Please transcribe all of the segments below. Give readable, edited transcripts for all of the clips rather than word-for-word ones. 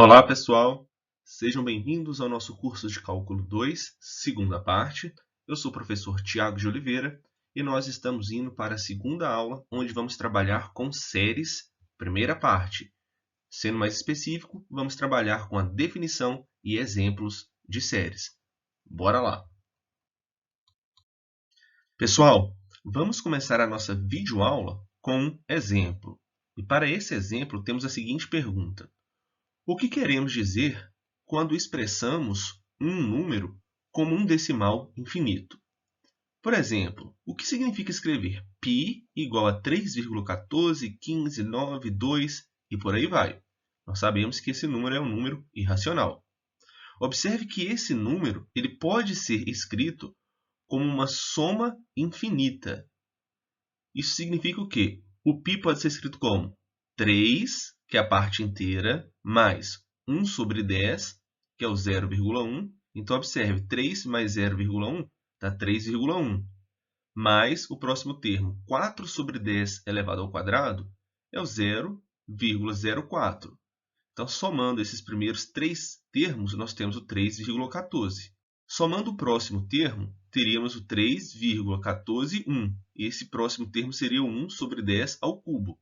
Olá, pessoal! Sejam bem-vindos ao nosso curso de Cálculo 2, segunda parte. Eu sou o professor Tiago de Oliveira e nós estamos indo para a segunda aula, onde vamos trabalhar com séries, primeira parte. Sendo mais específico, vamos trabalhar com a definição e exemplos de séries. Bora lá! Pessoal, vamos começar a nossa videoaula com um exemplo. E para esse exemplo, temos a seguinte pergunta. O que queremos dizer quando expressamos um número como um decimal infinito? Por exemplo, o que significa escrever π igual a 3,14, 15, 9, 2 e por aí vai? Nós sabemos que esse número é um número irracional. Observe que esse número ele pode ser escrito como uma soma infinita. Isso significa o quê? O π pode ser escrito como 3, que é a parte inteira, mais 1 sobre 10, que é o 0,1. Então, observe, 3 mais 0,1 dá 3,1. Mais o próximo termo, 4 sobre 10 elevado ao quadrado, é o 0,04. Então, somando esses primeiros três termos, nós temos o 3,14. Somando o próximo termo, teríamos o 3,141. Esse próximo termo seria o 1 sobre 10 ao cubo.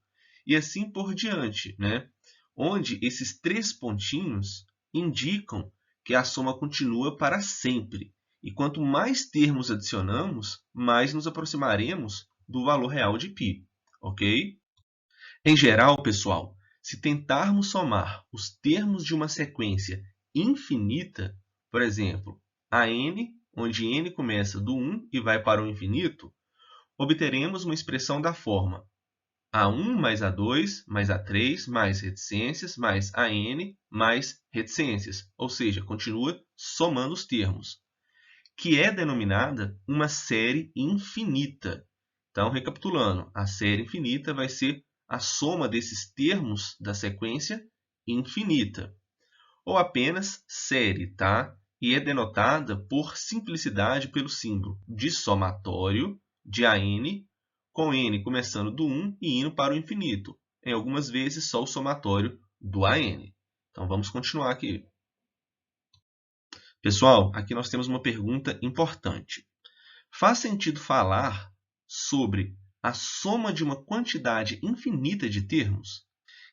E assim por diante, né? Onde esses três pontinhos indicam que a soma continua para sempre. E quanto mais termos adicionamos, mais nos aproximaremos do valor real de π. Ok? Em geral, pessoal, se tentarmos somar os termos de uma sequência infinita, por exemplo, a n, onde n começa do 1 e vai para o infinito, obteremos uma expressão da forma a1 mais a2 mais a3 mais reticências mais an mais reticências, ou seja, continua somando os termos, que é denominada uma série infinita. Então, recapitulando, a série infinita vai ser a soma desses termos da sequência infinita, ou apenas série, tá? E é denotada por simplicidade pelo símbolo de somatório de AN, com N começando do 1 e indo para o infinito. Em algumas vezes, só o somatório do AN. Então, vamos continuar aqui. Pessoal, aqui nós temos uma pergunta importante. Faz sentido falar sobre a soma de uma quantidade infinita de termos?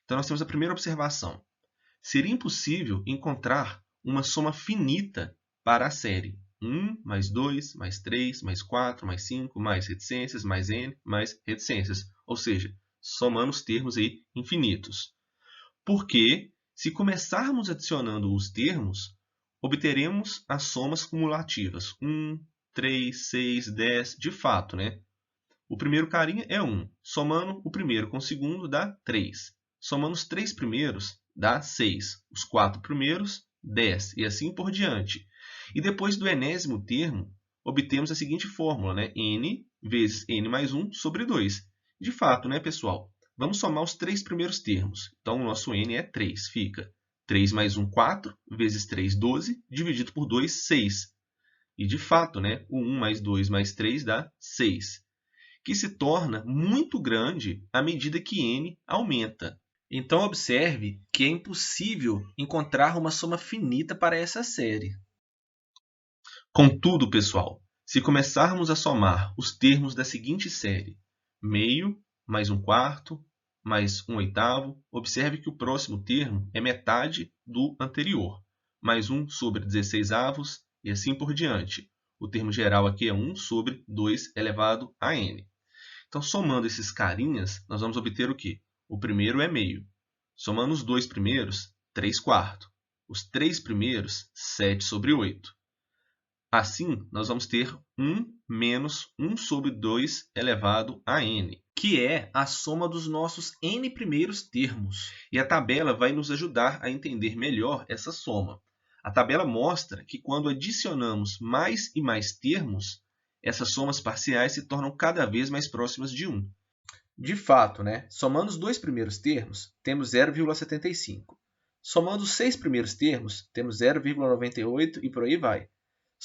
Então, nós temos a primeira observação. Seria impossível encontrar uma soma finita para a série 1 mais 2 mais 3 mais 4 mais 5 mais reticências mais n mais reticências, ou seja, somando os termos aí infinitos. Porque, se começarmos adicionando os termos, obteremos as somas cumulativas 1, 3, 6, 10, de fato, né? O primeiro carinha é 1. Somando o primeiro com o segundo dá 3. Somando os três primeiros dá 6. Os quatro primeiros, 10. E assim por diante. E depois do enésimo termo, obtemos a seguinte fórmula, né? n vezes n mais 1 sobre 2. De fato, né, pessoal? Vamos somar os três primeiros termos. Então, o nosso n é 3. Fica 3 mais 1, 4, vezes 3, 12, dividido por 2, 6. E, de fato, né, o 1 mais 2 mais 3 dá 6, que se torna muito grande à medida que n aumenta. Então, observe que é impossível encontrar uma soma finita para essa série. Contudo, pessoal, se começarmos a somar os termos da seguinte série, meio mais 1 quarto mais 1 oitavo, observe que o próximo termo é metade do anterior, mais 1 sobre 16 avos e assim por diante. O termo geral aqui é 1 sobre 2 elevado a n. Então, somando esses carinhas, nós vamos obter o quê? O primeiro é meio. Somando os dois primeiros, 3 quartos. Os três primeiros, 7 sobre 8. Assim, nós vamos ter 1 menos 1 sobre 2 elevado a n, que é a soma dos nossos n primeiros termos. E a tabela vai nos ajudar a entender melhor essa soma. A tabela mostra que quando adicionamos mais e mais termos, essas somas parciais se tornam cada vez mais próximas de 1. De fato, né? Somando os dois primeiros termos, temos 0,75. Somando os seis primeiros termos, temos 0,98 e por aí vai.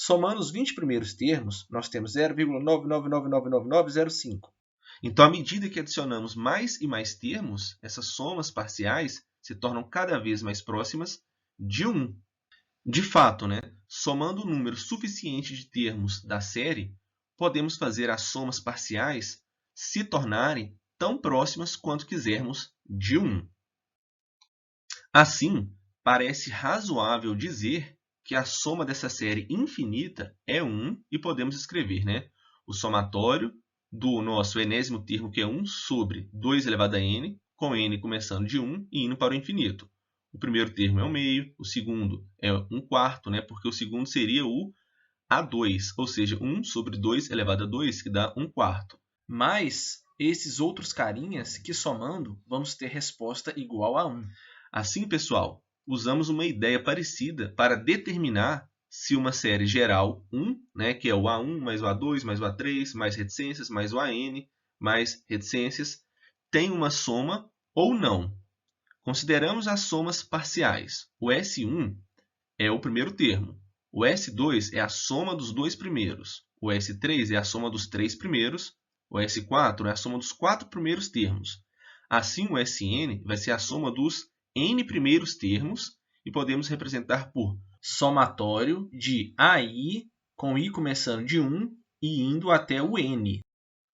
Somando os 20 primeiros termos, nós temos 0,9999905. Então, à medida que adicionamos mais e mais termos, essas somas parciais se tornam cada vez mais próximas de 1. De fato, né, somando o número suficiente de termos da série, podemos fazer as somas parciais se tornarem tão próximas quanto quisermos de 1. Assim, parece razoável dizer que a soma dessa série infinita é 1 e podemos escrever, né, o somatório do nosso enésimo termo, que é 1 sobre 2 elevado a n, com n começando de 1 e indo para o infinito. O primeiro termo é o meio, o segundo é 1/4, né, porque o segundo seria o A2, ou seja, 1 sobre 2 elevado a 2, que dá 1/4. Mas esses outros carinhas que somando vamos ter resposta igual a 1. Assim, pessoal, usamos uma ideia parecida para determinar se uma série geral 1, né, que é o A1 mais o A2 mais o A3 mais reticências mais o AN mais reticências, tem uma soma ou não. Consideramos as somas parciais. O S1 é o primeiro termo. O S2 é a soma dos dois primeiros. O S3 é a soma dos três primeiros. O S4 é a soma dos 4 primeiros termos. Assim, o Sn vai ser a soma dos n primeiros termos e podemos representar por somatório de AI, com I começando de 1 e indo até o n.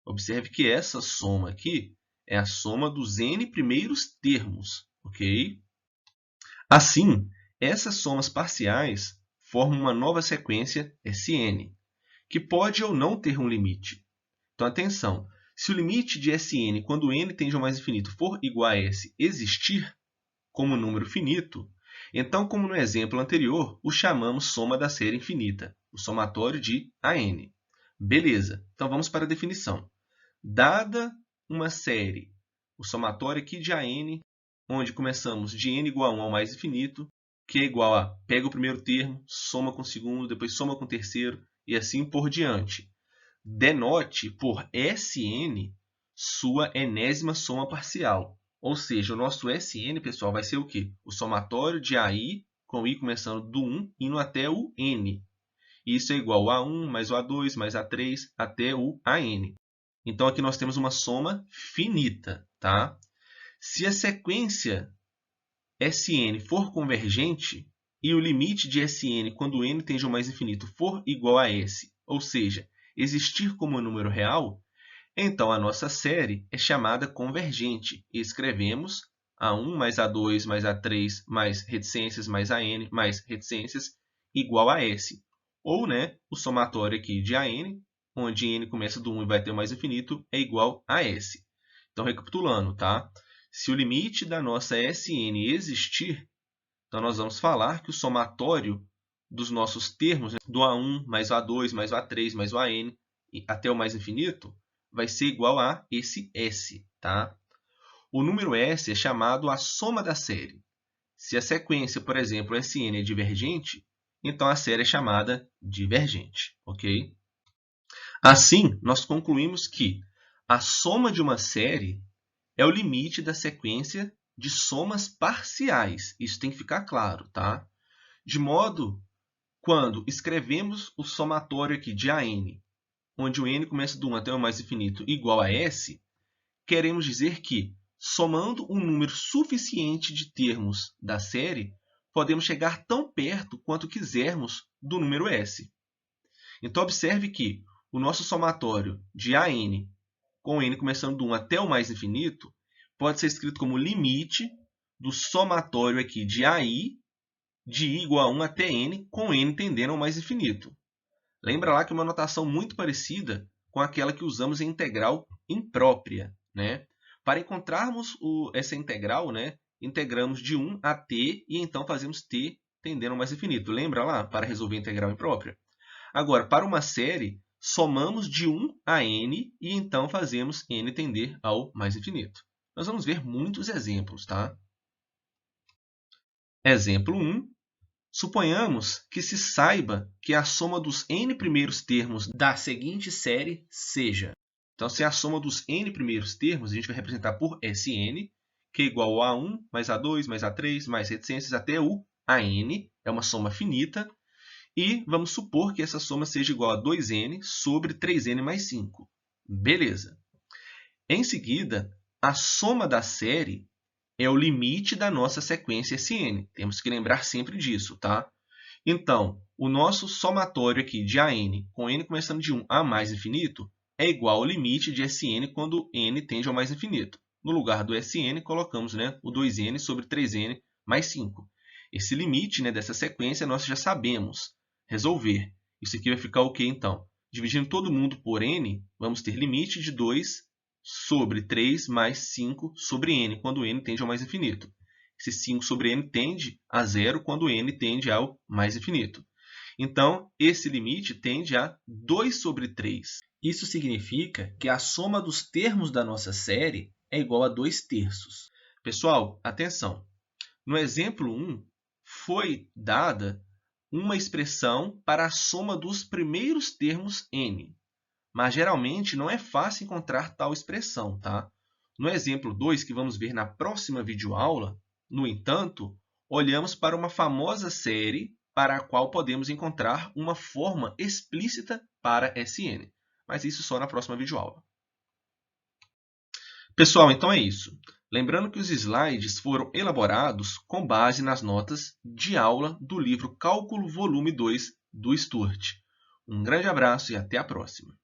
Observe que essa soma aqui é a soma dos n primeiros termos, ok? Assim, essas somas parciais formam uma nova sequência Sn, que pode ou não ter um limite. Então, atenção, se o limite de Sn, quando n tende ao mais infinito, for igual a S existir como número finito, então, como no exemplo anterior, o chamamos soma da série infinita, o somatório de AN. Beleza, então vamos para a definição. Dada uma série, o somatório aqui de AN, onde começamos de n igual a 1 ao mais infinito, que é igual a pega o primeiro termo, soma com o segundo, depois soma com o terceiro, e assim por diante. Denote por Sn sua enésima soma parcial. Ou seja, o nosso Sn, pessoal, vai ser o quê? O somatório de AI, com I começando do 1, indo até o n. Isso é igual a 1 mais o A2 mais A3 até o AN. Então, aqui nós temos uma soma finita, tá? Se a sequência Sn for convergente e o limite de Sn quando n tende ao mais infinito for igual a S, ou seja, existir como número real, então a nossa série é chamada convergente e escrevemos A1 mais A2 mais A3 mais reticências mais AN mais reticências igual a S. Ou, né, o somatório aqui de AN, onde n começa do 1 e vai até o mais infinito, é igual a S. Então, recapitulando, tá? Se o limite da nossa Sn existir, então nós vamos falar que o somatório dos nossos termos, do A1 mais o A2 mais o A3 mais o AN até o mais infinito, vai ser igual a esse S, tá? O número S é chamado a soma da série. Se a sequência, por exemplo, Sn é divergente, então a série é chamada divergente, ok? Assim, nós concluímos que a soma de uma série é o limite da sequência de somas parciais. Isso tem que ficar claro, tá? De modo, quando escrevemos o somatório aqui de AN, onde o n começa do 1 até o mais infinito igual a S, queremos dizer que, somando um número suficiente de termos da série, podemos chegar tão perto quanto quisermos do número S. Então, observe que o nosso somatório de AN, com n começando do 1 até o mais infinito, pode ser escrito como limite do somatório aqui de AI de I igual a 1 até n, com n tendendo ao mais infinito. Lembra lá que é uma notação muito parecida com aquela que usamos em integral imprópria, né? Para encontrarmos essa integral, né, integramos de 1 a t e então fazemos t tendendo ao mais infinito. Lembra lá? Para resolver a integral imprópria. Agora, para uma série, somamos de 1 a n e então fazemos n tender ao mais infinito. Nós vamos ver muitos exemplos, tá? Exemplo 1. Suponhamos que se saiba que a soma dos n primeiros termos da seguinte série seja. Então, se é a soma dos n primeiros termos, a gente vai representar por Sn, que é igual a A1 mais A2 mais A3 mais reticências até o AN. É uma soma finita. E vamos supor que essa soma seja igual a 2n sobre 3n mais 5. Beleza. Em seguida, a soma da série é o limite da nossa sequência SN. Temos que lembrar sempre disso, tá? Então, o nosso somatório aqui de AN com N começando de 1 a mais infinito é igual ao limite de SN quando N tende ao mais infinito. No lugar do SN, colocamos, né, o 2N sobre 3N mais 5. Esse limite, né, dessa sequência nós já sabemos resolver. Isso aqui vai ficar o quê, então? Dividindo todo mundo por N, vamos ter limite de 2 sobre 3 mais 5 sobre N, quando N tende ao mais infinito. Esse 5 sobre N tende a zero quando N tende ao mais infinito. Então, esse limite tende a 2 sobre 3. Isso significa que a soma dos termos da nossa série é igual a 2/3. Pessoal, atenção! No exemplo 1, foi dada uma expressão para a soma dos primeiros termos n, mas geralmente não é fácil encontrar tal expressão, tá? No exemplo 2, que vamos ver na próxima videoaula, no entanto, olhamos para uma famosa série para a qual podemos encontrar uma forma explícita para SN, mas isso só na próxima videoaula. Pessoal, então é isso. Lembrando que os slides foram elaborados com base nas notas de aula do livro Cálculo Volume 2 do Sturt. Um grande abraço e até a próxima!